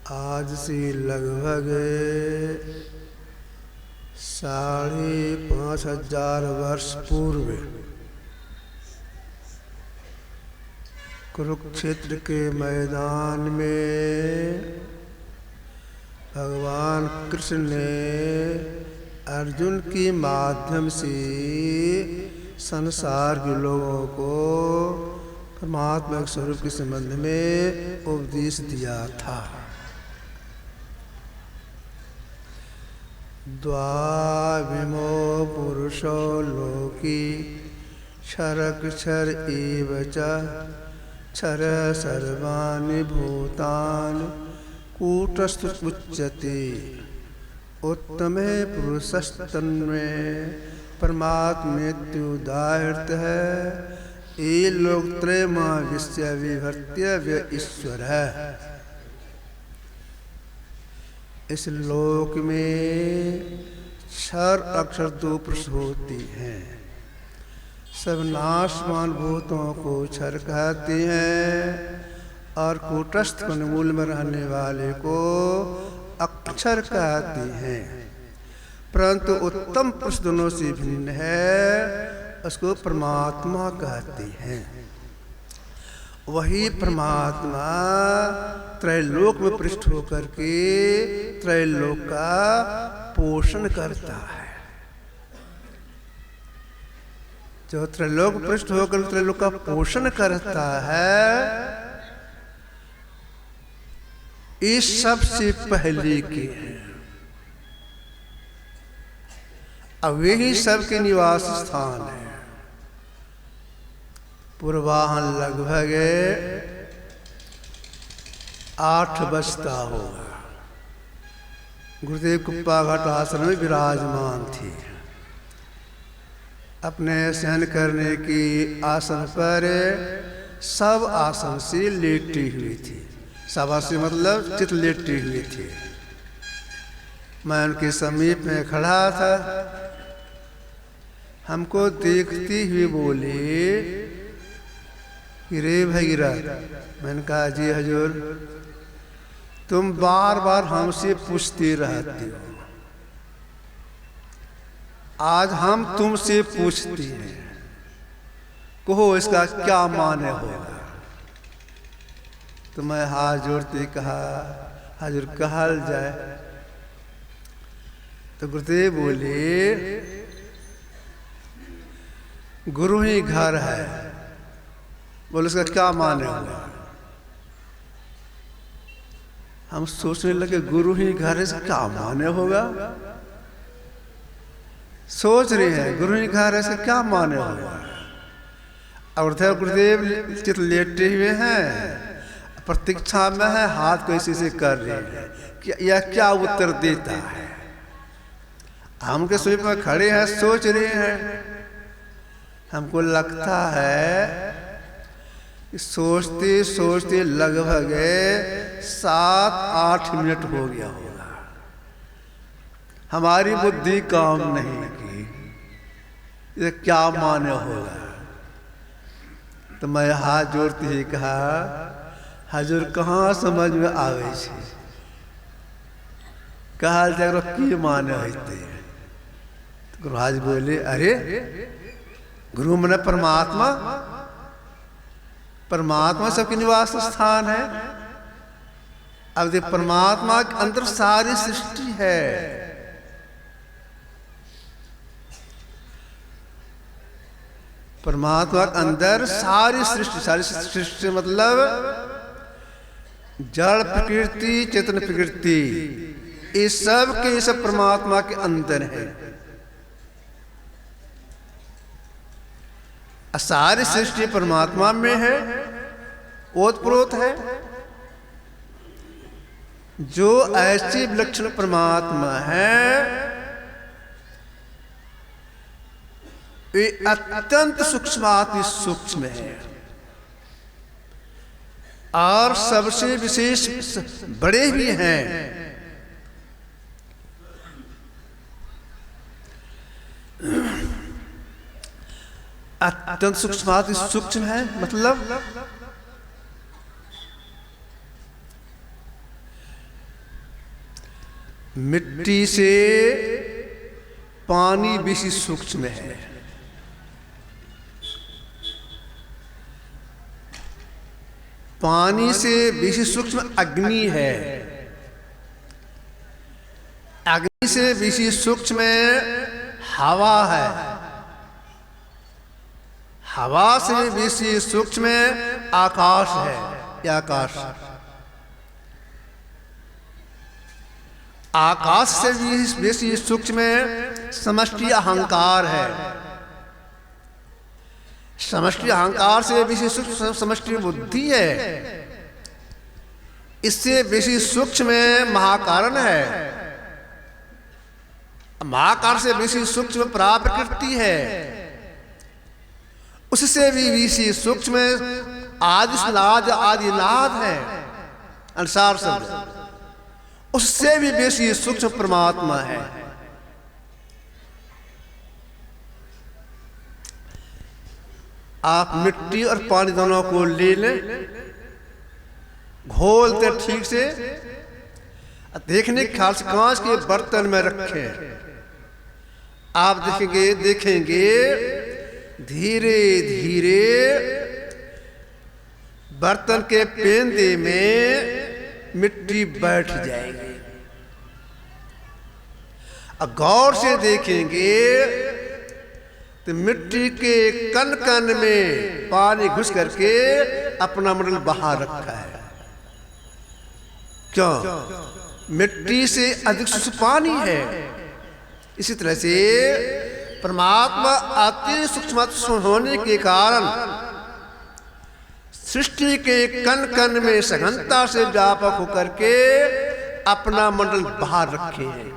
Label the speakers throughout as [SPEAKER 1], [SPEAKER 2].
[SPEAKER 1] आज से लगभग 5,500 वर्ष पूर्व कुरुक्षेत्र के मैदान में भगवान कृष्ण ने अर्जुन के माध्यम से संसार के लोगों को परमात्मा के स्वरूप के संबंध में उपदेश दिया था। द्वाविमो पुरुषो लोकी क्षरक्षर एव च क्षर सर्वाणि भूतानि कूटस्थ उच्यते उत्तमे पुरुषस्तन्मे परमात्मेत्युदाहृत है ये लोग त्रयमा विश्व विभर्त्य व्य ईश्वर है। इस लोक में क्षर अक्षर 2 पुरुष होती हैं। सब नाशवान भूतों को क्षर कहते हैं और कूटस्थ मूल में रहने वाले को अक्षर कहते हैं। परंतु उत्तम पुरुष दोनों से भिन्न है, उसको परमात्मा कहते हैं। वही परमात्मा त्रैलोक में पृष्ठ होकर के त्रैलोक का पोषण करता है। जो त्रैलोक पृष्ठ होकर त्रैलोक का पोषण करता है, इस सबसे पहले के हैं। अब यही सबके निवास स्थान है। पूर्वाहन लगभग 8 बजता होगा। गुरुदेव कुप्पा घाट आश्रम में विराजमान थी। अपने शयन करने की आसन पर सब आसन से लेटी हुई थी। सब आसन मतलब चित लेटी हुई थी। मैं उनके समीप में खड़ा था। हमको देखती हुई बोली कि रे भगीरथ। मैंने कहा जी हजूर, तुम बार बार हमसे पूछती रहती हो, आज हम तुमसे पूछती हैं, कहो इसका क्या माने होगा। तो मैं हाथ जोड़ते कहा हजूर कहल जाए। तो गुरुदेव बोले गुरु ही घर है। बोले इसका क्या माने होगा। हम सोचने लगे गुरु ही घर है, इसका क्या माने होगा। सोच रहे हैं गुरु ही घर है, इसका क्या माने होगा। और गुरुदेव चित लेटे हुए हैं, प्रतीक्षा में है, हाथ को इसी से कर रहे हैं कि यह क्या उत्तर देता है। हम उनके समीप में खड़े हैं, सोच रहे हैं। हमको लगता है कि सोचते सोचते लगभग 7-8 मिनट हो गया होगा। हमारी बुद्धि काम नहीं की, ये क्या माने होगा। तो मैं हाथ जोड़ते ही कहा हजूर कहाँ समझ में आवे छे, कहल जाए की माने होते। तो गुरुराज बोले अरे गुरु मने परमात्मा, परमात्मा सबके निवास स्थान है। अब देख परमात्मा के अंदर सारी सृष्टि है। परमात्मा के अंदर सारी सृष्टि मतलब जड़ प्रकृति चेतन प्रकृति, ये सब के सब परमात्मा के अंदर है। सारी सृष्टि परमात्मा में है, ओतप्रोत है। जो ऐसी विलक्षण परमात्मा है, वे अत्यंत सूक्ष्माति सूक्ष्म है और सबसे विशेष बड़े भी हैं। अत्यंत सूक्ष्माति सूक्ष्म है मतलब मिट्टी से पानी बेसी सूक्ष्म है। पानी से बेसी सूक्ष्म अग्नि है। अग्नि से बेसी सूक्ष्म हवा है। हवा से बेसी सूक्ष्म आकाश है। यह आकाश, आकाश से भी बेसी सूक्ष्म समष्टि अहंकार है। समष्टि अहंकार से बेसी सूक्ष्म समष्टि बुद्धि है। इससे बेसी सूक्ष्म महाकारण है। महाकारण से बेसी सूक्ष्म प्रकृति है। उससे भी बेसी सूक्ष्म आदिनाद आदिनाद है। अनुसार शब्द, उससे भी बेसी सूक्ष्म परमात्मा है। आप मिट्टी और पानी दोनों को ले लें, घोलते ठीक से, देखने के ख्याल से कांच के बर्तन में रखें। आप देखेंगे धीरे धीरे बर्तन के पेंदे में मिट्टी बैठ जाएगी। अब गौर से देखेंगे तो मिट्टी के कण कण में पानी घुस करके अपना मंडल बाहर रखा है। क्यों? मिट्टी से अधिक सूक्ष्म पानी है। इसी तरह से परमात्मा अति सूक्ष्म होने के कारण सृष्टि के कण कण में सघनता से व्यापक होकर के अपना मंडल बाहर रखे हैं।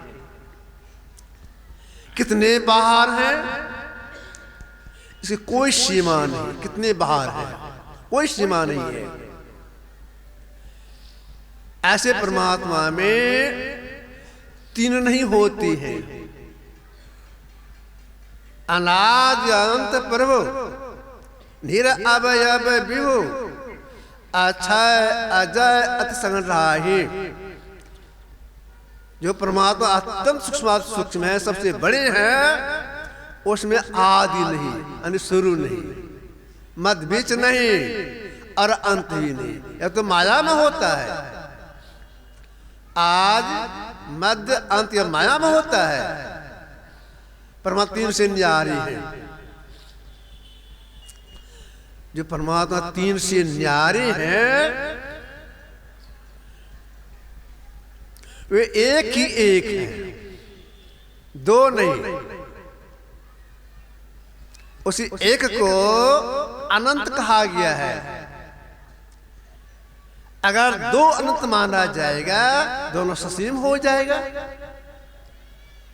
[SPEAKER 1] कितने बाहर हैं इसकी कोई सीमा नहीं। कितने बाहर है कोई सीमा नहीं है। ऐसे परमात्मा में तीन नहीं होती है। अनादि अनंत प्रभु निर अवय विभु अक्षय अजय अति संग्राही। जो परमात्मा अत्यंत सूक्ष्म है, सबसे बड़े हैं, उसमें आदि नहीं यानी शुरू नहीं, मध्य बीच नहीं और अंत भी नहीं। यह तो माया में होता है। आदि मध्य अंत यह माया में होता है। परमात्मा तीन से न्यारी है। जो परमात्मा तीन से न्यारे हैं वे एक ही एक है, दो नहीं। उसी एक को अनंत कहा गया है। अगर दो अनंत माना जाएगा दोनों ससीम हो जाएगा।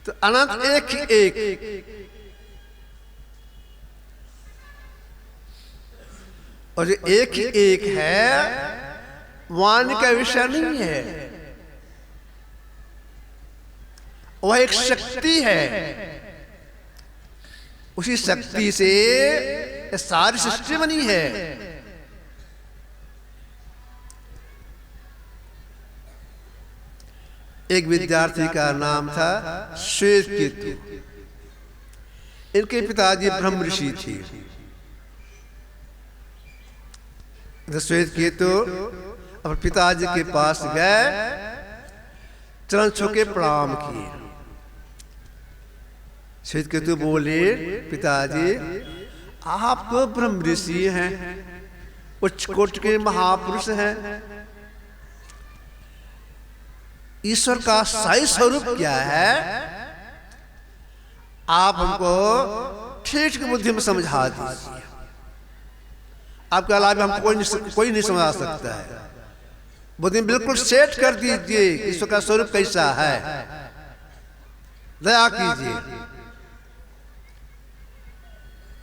[SPEAKER 1] तो अनंत एक ही एक, और जो एक ही एक है वाणी का विषय नहीं है। वह एक शक्ति है। उसी शक्ति से सारी सृष्टि बनी है। एक विद्यार्थी का नाम था श्वेत केतु। इनके पिताजी ब्रह्म ऋषि थे। श्वेत केतु अपने पिताजी के पास गए, चरण छू के प्रणाम किए। श्वेत केतु बोले, पिताजी आप तो ब्रह्म ऋषि हैं, उच्च कोटि के महापुरुष हैं। ईश्वर का सही स्वरूप क्या है आप हमको ठीक बुद्धि में समझा दीजिए। आपके अलावा हमको कोई नहीं समझा सकता है। बुद्धि में बिल्कुल सेट कर दीजिए ईश्वर का स्वरूप कैसा है, दया कीजिए।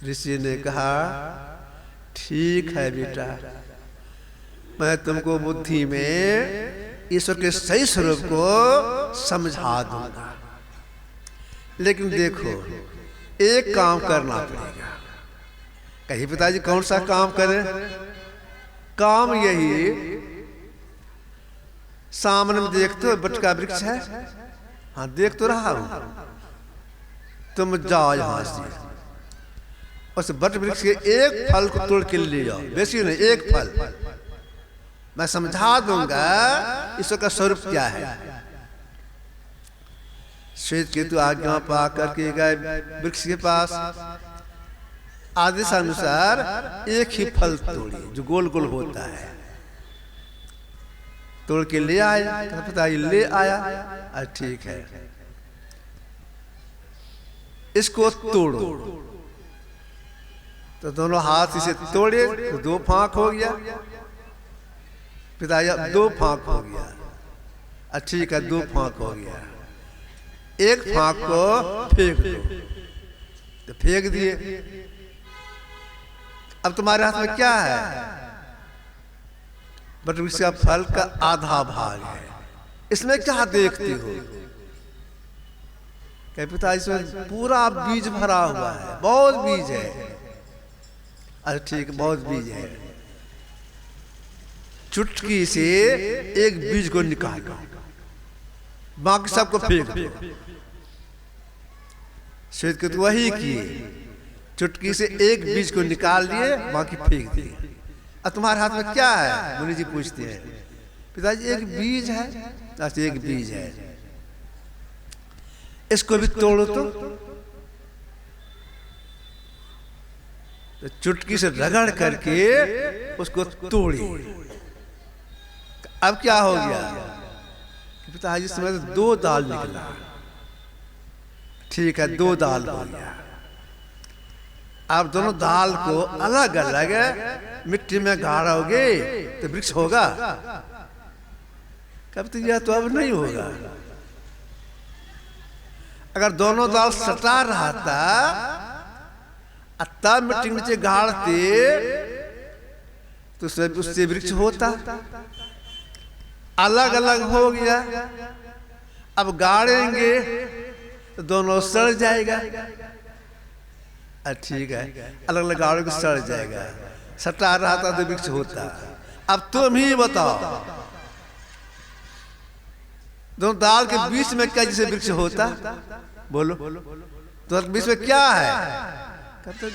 [SPEAKER 1] ऋषि ने कहा, ठीक है बेटा, मैं तुमको बुद्धि में ईश्वर के सही स्वरूप को समझा दूंगा, लेकिन देखो एक काम करना पड़ेगा। कहीं पिताजी कौन सा काम करें? काम यही, सामने में देखते हो बट का वृक्ष है, हाँ देख तो रहा हूं, तुम जाओ यहां से, उस वट वृक्ष के एक फल को तोड़ के ले जाओ, बेसी नहीं, एक फल। मैं समझा दूंगा ईश्वर का स्वरूप क्या है। श्वेत केतु आज्ञा पा करके गए वृक्ष के पास, आदेशानुसार एक ही फल तोड़ी जो गोल गोल होता है, तोड़ के ले आए। तो पता ले आया, ठीक है, इसको तोड़ो। तो दोनों हाथ इसे तोड़े तो 2 फांक हो गया। पिताजी 2 फांक हो गया, ठीक है, 2 फांक हो गया। एक फांक को फेंक दो, तो फेंक दिए। अब तुम्हारे हाथ में क्या है? बट इसका फल का आधा भाग है, इसमें क्या देखते हो? कहे पिताजी इसमें पूरा बीज भरा हुआ है, बहुत बीज है। अरे ठीक, बहुत बीज है। चुटकी से एक बीज को निकालो, बाकी सबको फेंक दो। श्वेत केतु वही किए, चुटकी से एक बीज को निकाल लिए, बाकी फेंक दिए। अब तुम्हारे हाथ में क्या है? मुनि जी पूछते हैं। पिताजी एक बीज है। अच्छा, एक बीज है, इसको भी तोड़ो। तो चुटकी से रगड़ करके उसको तोड़ी। अब क्या हो गया? पिताजी समय 2 दाल निकला। ठीक है, 2 दाल हो गया। आप दोनों दाल को अलग अलग मिट्टी में गाड़ोगे तो वृक्ष होगा? कब तो यह तो अब नहीं होगा। अगर दोनों दाल सटा रहा था, तब मिट्टी नीचे गाड़ते तो उससे वृक्ष होता। अलग अलग हो गया, अब गाड़ेंगे तो दोनों सड़ जाएगा। ठीक है, अलग अलग गाड़ों को सड़ जाएगा। सटा रहा था तो वृक्ष होता। अब तुम ही बताओ, दोनों दाल के बीच में क्या जैसे वृक्ष होता? बोलो, तो बीच में क्या है? कहते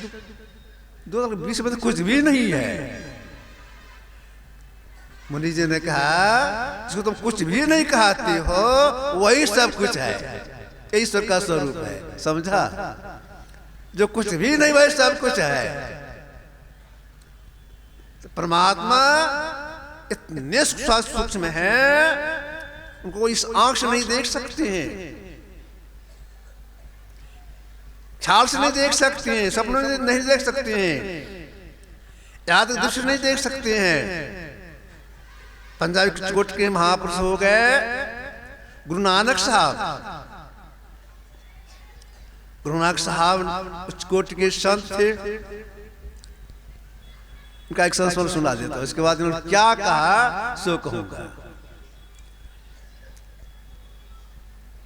[SPEAKER 1] दोनों के बीच में तो कुछ भी नहीं है। मुनि जी ने कहा, जिसको तुम कुछ भी नहीं कहते हो वही सब कुछ है, ईश्वर का स्वरूप है। समझा? जो कुछ भी नहीं वही सब कुछ है। तो परमात्मा इतने सूक्ष्म है, उनको इस आंख से नहीं देख सकते हैं, छाल से नहीं देख सकते हैं, सपनों में नहीं देख सकते हैं, याद दृश्य नहीं देख सकते हैं। पंजाबी कोट के महापुरुष हो गए गुरु नानक साहब। गुरु नानक साहब उच्च कोटि के संत थे। उनका एक संस्मरण सुना देता हूं, इसके बाद उन्होंने क्या कहा सो कहूंगा।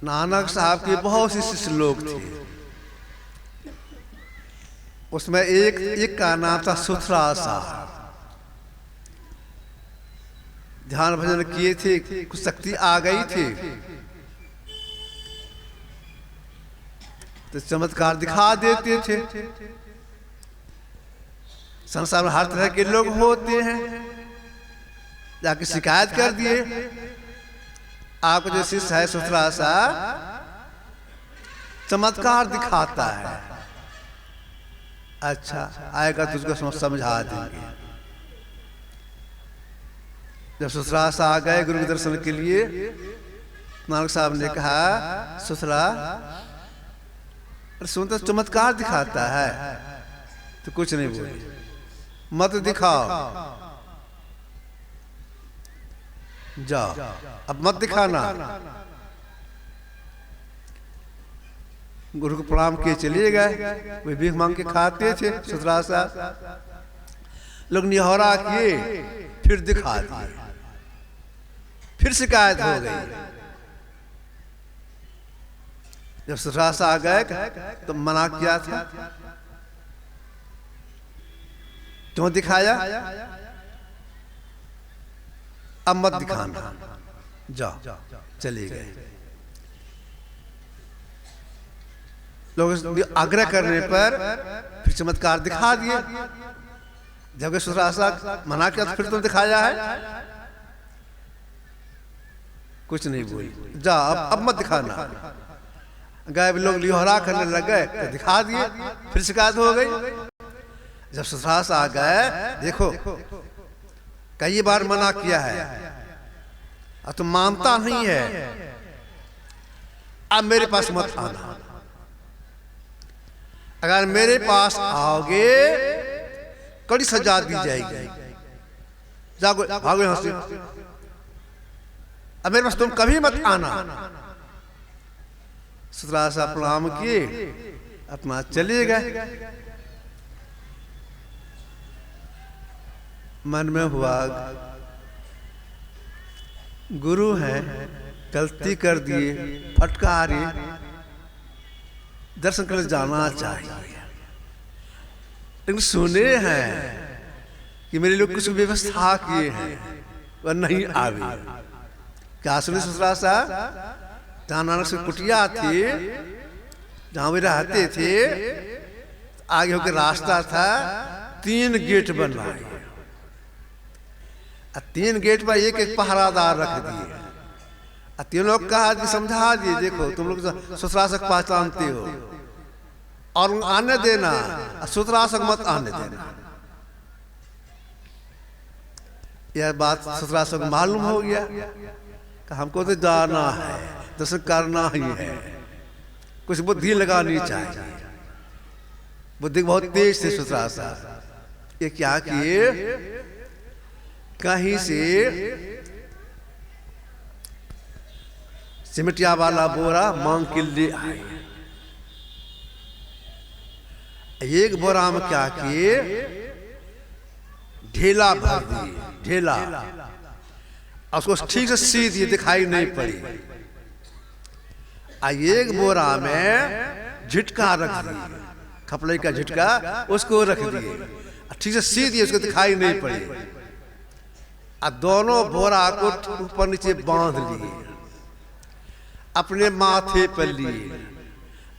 [SPEAKER 1] नानक साहब के बहुत से शिष्य लोग थे, उसमें एक का नाम था सुथरा साहब। ध्यान भजन किए थे, कुछ शक्ति आ गई थी तो चमत्कार दिखा देते थे। संसार में हर तरह के लोग होते हैं, जाके शिकायत कर दिए। आपको जो शिष्य है सुथरा सा चमत्कार दिखाता है, अच्छा आएगा तो उसको समझा देंगे। जब सुथरा सा आ गए गुरु के दर्शन के लिए, नानक साहब ने कहा, सुथरा सुनता चमत्कार दिखाता है तो कुछ नहीं बोले, मत दिखाओ, जाओ, अब मत दिखाना। गुरु को प्रणाम किए चले गए। वे भीख मांग के खाते थे। सुथरा सा लोग निहौरा किए, फिर दिखा दिए, फिर शिकायत हो गई। जब सुथरा सा आ गए तो मना किया था, क्यों दिखाया? अब मत दिखाना, जाओ, चले गए। लोग आग्रह करने पर फिर चमत्कार दिखा दिए। जबकि सुतरासा मना किया तो फिर तुम दिखाया है, कुछ नहीं बोली, जा अब मत दिखाना। गए लोग लिहोरा करने लग गए तो दिखा दिए, फिर शिकायत हो गई। जब सुतरासा आ गए, देखो कई बार मना किया है और तुम मानता नहीं है, अब मेरे पास मत आना। अगर मेरे पास आओगे कड़ी सजा दी जाएगी, जागो भागो यहां से, अब मेरे पास तुम कभी मत आना। सुतरासा प्रणाम किए, अपना चले गए। मन में हुआ गुरु हैं, गलती कर दिए, फटकारे, दर्शन करने जाना चाहिए, लेकिन सुने हैं कि मेरे लोग कुछ व्यवस्था किए हैं, वह नहीं आवे। क्या सुने सुतरासा? जहाँ नानक से कुटिया थी, जहाँ वे रहते थे, आगे होकर रास्ता था, 3 गेट बनवाए, 3 गेट पर एक एक पहरादार रख दिए। तीनों कहा कि समझा दिए, देखो तुम लोग सुतरासा को पहचानते हो और आने देना, सुतरासा को मत आने देना। यह बात सुतरासा को मालूम हो गया कि हमको तो जाना है, दर्शन करना ही है, कुछ बुद्धि लगानी चाहिए। बुद्धि बहुत तेज थे सुतरासा। ये क्या किए, कहीं से सिमटिया वाला बोरा मांग के ले आए। एक बोरा में क्या किए, ढेला भर दिए, ढेला, उसको ठीक से सी दिए, दिखाई नहीं पड़ी। एक बोरा में झिटका रख दिए, खपड़े का झिटका, उसको रख दिए, ठीक से सी दिए, उसको दिखाई नहीं पड़ी। दोनों बोरा को ऊपर नीचे बांध लिए, अपने माथे पर लिए।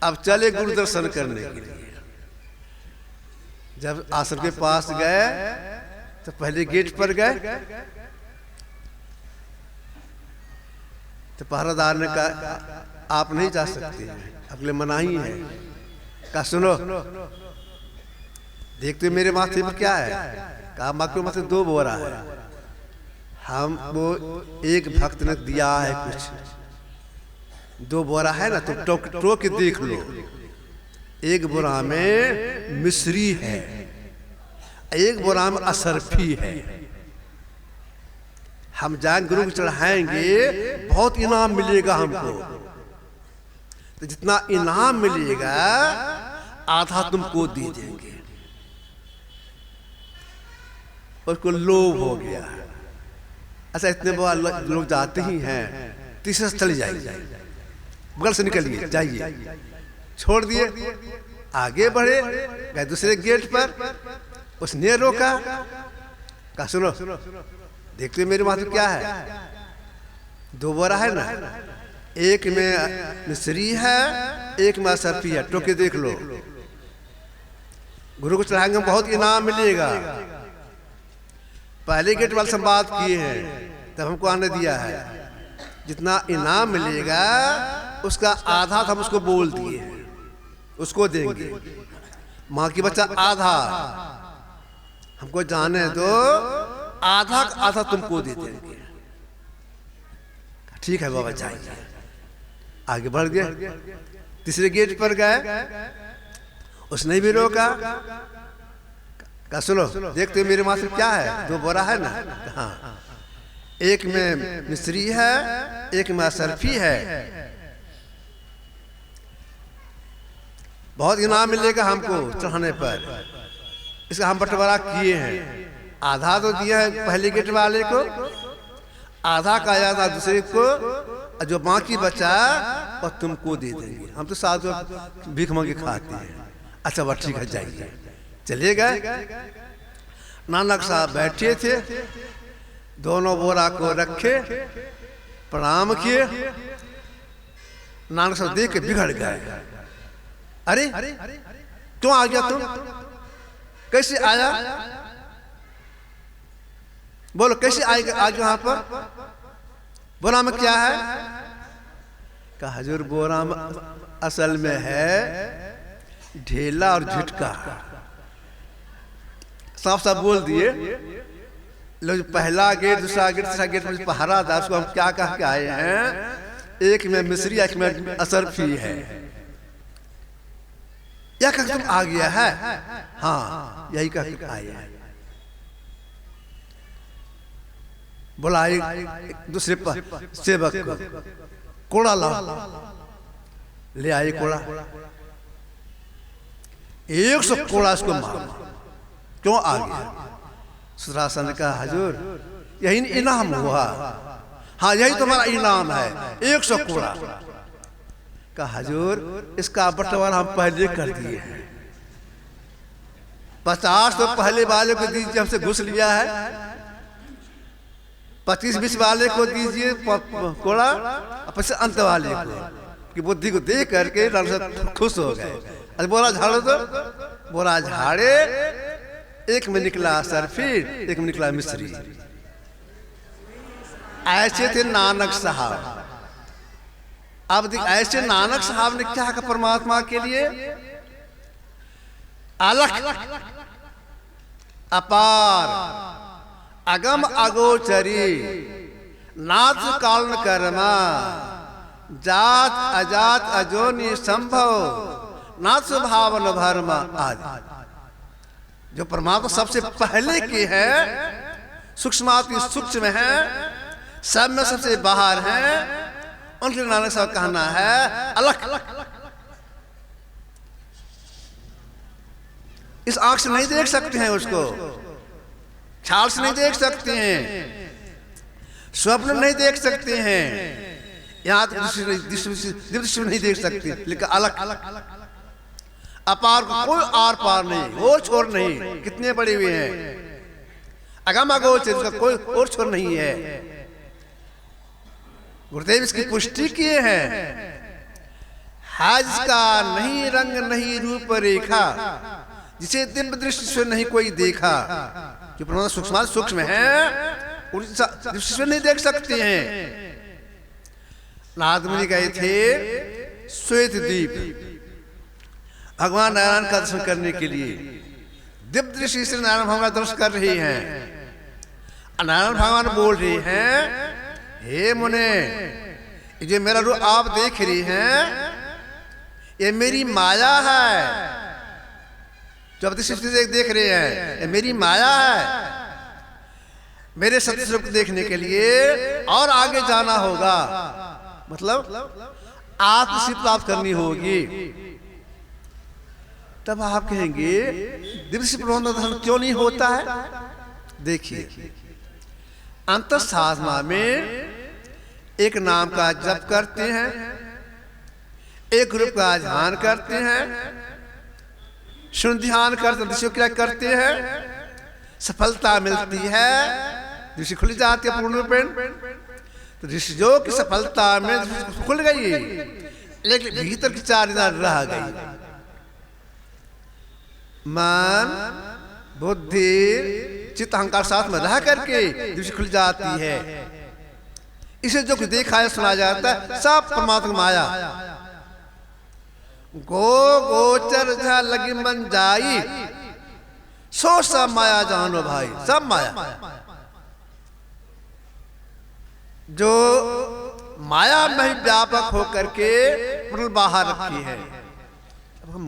[SPEAKER 1] अब चले गुरु दर्शन करने के लिए। जब आश्रम के पास गए तो पहले गेट पर गए, तो पहरादार ने कहा आप नहीं जा सकते, अगले मनाही है। कहा सुनो, देखते मेरे माथे पर क्या है? कहा माँ के माथे 2 बोरा है, हम वो एक भक्त ने दिया है कुछ, 2 बोरा है ना, तो टोक के देख लो। एक बोरा में मिश्री है, एक बोरा में असरफी है। हम जाएंगे गुरु को चढ़ाएंगे, बहुत इनाम मिलेगा हमको। तो जितना इनाम मिलेगा आधा तुमको दे देंगे। उसको लोभ हो गया। अच्छा इतने बार लोग जाते ही हैं, तीसरे से चले जाइए, बगल से निकलिए जाइए, छोड़ दिए, आगे बढ़े, गए दूसरे गेट पर। उसने रोका, कहा सुनो, देखते मेरे माथे क्या है? 2 बोरा है ना, एक में मिश्री है, एक में असरफी है, टोके देख लो। गुरु को चढ़ाएंगे बहुत इनाम मिलेगा। पहले गेट वाले संवाद किए हैं, तब हमको आने दिया है। जितना इनाम मिलेगा उसका आधा हम उसको बोल दिए, उसको देंगे। माँ की बच्चा आधा, हमको जाने दो, आधा आधा तुमको दे देंगे। ठीक है बाबा जाइए। आगे बढ़ गए, तीसरे गेट पर गए, उसने भी रोका। कहा सुनो, देखते मेरे माथे क्या है? 2 बोरा है ना, हाँ, एक में मिश्री है, एक में असरफी है, बहुत इनाम मिलेगा हमको चढ़ाने पर। इसका हम बंटवारा किए हैं, आधा तो दिया है पहले गेट वाले को, आधा का आधा दूसरे को, जो बाकी बचा और तुमको दे देंगे। हम तो साथ भीख मांगे खाते हैं। अच्छा बात ठीक है जाइए। चले गए। नानक साहब बैठे थे, दोनों बोरा को रखे, प्रणाम किए। नानक साहब देख के बिगड़ गए, अरे क्यों आ गया तुम, कैसे आया, बोलो कैसे आएगा आज यहाँ पर, बोरा में क्या है? कहा हजूर बोरा में असल में है ढेला और झुटका। साफ साफ बोल दिए। लो पहला गेट, दूसरा गेट, तीसरा गेट में पहरा था, उसको हम क्या कह के आए हैं, एक में मिस्री, एक में असरफी है, या कह तुम आ गया है? हाँ यही कह के आए हैं। बोला एक दूसरे सेवक को कोड़ा लाओ, ले आए कोड़ा, 100 कोड़ा उसको मारा। क्यों आ गया? सुदर्शन ने कहा हजूर यही इनाम हुआ। हाँ यही तुम्हारा इनाम है, 100 कोड़ा। कहा हजूर इसका बंटवारा हम पहले कर दिए हैं, 50 तो पहले वाले को दीजिए, हमसे घुस लिया है, 25-20 वाले को दीजिए कोड़ा, और फिर अंत वाले को, कि बुद्धि को देख करके खुश हो गए। अरे बोरा झाड़ो तो, बोरा झाड़े, एक में निकला सरफी, एक में निकला मिस्री। ऐसे थे नानक साहब। अब देख ऐसे नानक साहब ने क्या कहा परमात्मा के लिए, अलख अपार अगम अगोचरी नाथ कालन कर्मा जात अजात अजोनि संभव नाथ भावन भरमा आदि। जो परमात्मा सबसे पहले की है, सूक्ष्माति सूक्ष्म है, सब में सबसे बाहर है, उनके नानक साहब कहना है अलख। इस आंख से नहीं देख सकते हैं उसको, ख्याल से नहीं देख सकते हैं, स्वप्न नहीं देख सकते हैं, यहाँ दृष्टि नहीं देख सकते, लेकिन अलग अपार कोई आर पार नहीं, वो छोर नहीं, कितने बड़े हुए हैं, अगम अगोचर उसका कोई और छोर नहीं है। गुरुदेव इसकी पुष्टि किए हैं, हज का नहीं रंग नहीं रूप रेखा, जिसे दिव्य दृष्टि से नहीं कोई देखा। जो परमात्मा सूक्ष्म है, दृष्टि से नहीं देख सकते हैं। नारद मुनि गए थे श्वेत द्वीप भगवान नारायण का दर्शन करने के लिए, दिव्य दृष्टि से नारायण भगवान दर्शन कर रही हैं। नारायण भगवान बोल रही हैं, हे मुने ये मेरा रूप आप देख रही हैं, ये मेरी माया है। जो आप दृष्टि से देख रहे हैं, ये मेरी माया है। मेरे सत्य स्वरूप को देखने के लिए और आगे जाना होगा, मतलब आत्मसिद्धि प्राप्त करनी होगी। तब आप कहेंगे दिव्य प्रबंध दर्शन क्यों नहीं होता है? देखिए अंतर साधना में एक नाम का जप करते हैं, एक रूप का ध्यान करते हैं, शून्य ध्यान करते दृश्य क्रिया करते हैं, सफलता मिलती है, दृष्टि खुल जाती है पूर्ण रूपेण। तो दृष्टि जो की सफलता में खुल गई, लेकिन भीतर की 4 दिन रह गई। मन बुद्धि चित्त अहंकार साथ में रह करके दृष्टि खुल जाती है। इसे जो कुछ देखा है सुना जाता है सब परमात्मा माया। गो गोचर झा लगी मन जाई, सो सब माया जानो भाई, सब माया। जो माया में ही व्यापक होकर के मंडल बाहर रखी है,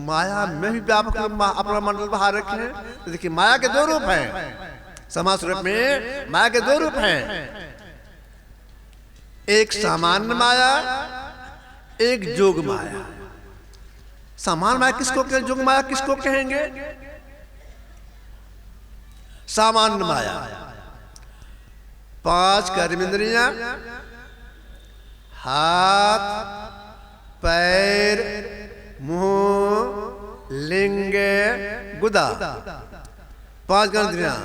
[SPEAKER 1] माया में भी व्यापक अपना मंडल बाहर रखे हैं। तो देखिए माया के 2 रूप हैं, समाज रूप में माया के 2 रूप हैं, एक सामान्य माया, एक जोग माया। सामान्य माया किसको कहेंगे, जोग माया किसको कहेंगे? सामान्य माया 5 कर्मेंद्रियां, हाथ पैर मुंह लिंग गुदा, 5 ज्ञानेंद्रियां,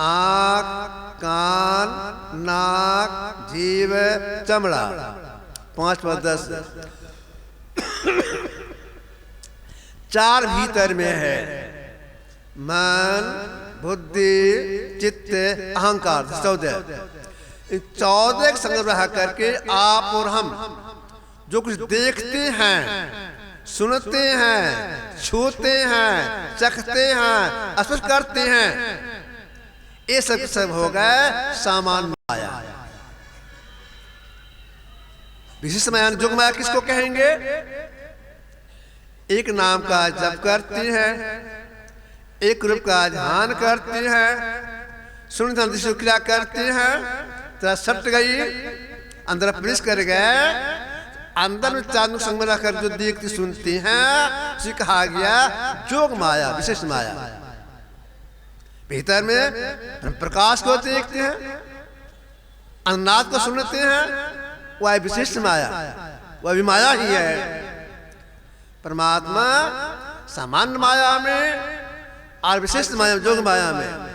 [SPEAKER 1] आंख कान नाक जीव चमड़ा, 5 + 10। चार भीतर में है, मन, बुद्धि, चित्त, अहंकार, 14। इन 14 का संग्रह करके आप और हम जो कुछ देखते हैं, सुनते हैं, छूते हैं, चखते हैं, स्पर्श करते हैं, ये सब हो गए सामान्य माया। विशिष्ट माया, जोग माया किसको कहेंगे? एक नाम का जप करते हैं, एक रूप का ध्यान करते हैं, सुन क्रिया करते हैं, तो सट गई, अंदर प्रवेश कर गए, अंदर में चांद संग्रह कर जो देखते सुनते हैं, उसे कहा गया जोग माया, विशेष माया। भीतर में प्रकाश को देखते हैं, अन्नाद को सुनते हैं, वह विशिष्ट माया, वह भी माया ही है। परमात्मा सामान्य माया में और विशिष्ट माया, जोग माया में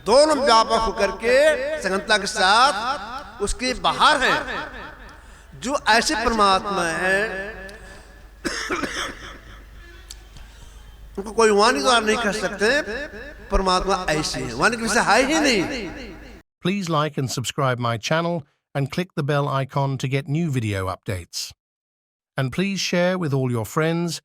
[SPEAKER 1] दोनों व्यापक होकर के संगतता के साथ उसके बाहर है। जो ऐसे परमात्मा है उनको कोई वाणी द्वारा नहीं कर सकते, परमात्मा ऐसे है, वाणी के विषय है ही नहीं।
[SPEAKER 2] Please like and subscribe my channel and click the bell icon to get new video updates. And please share with all your friends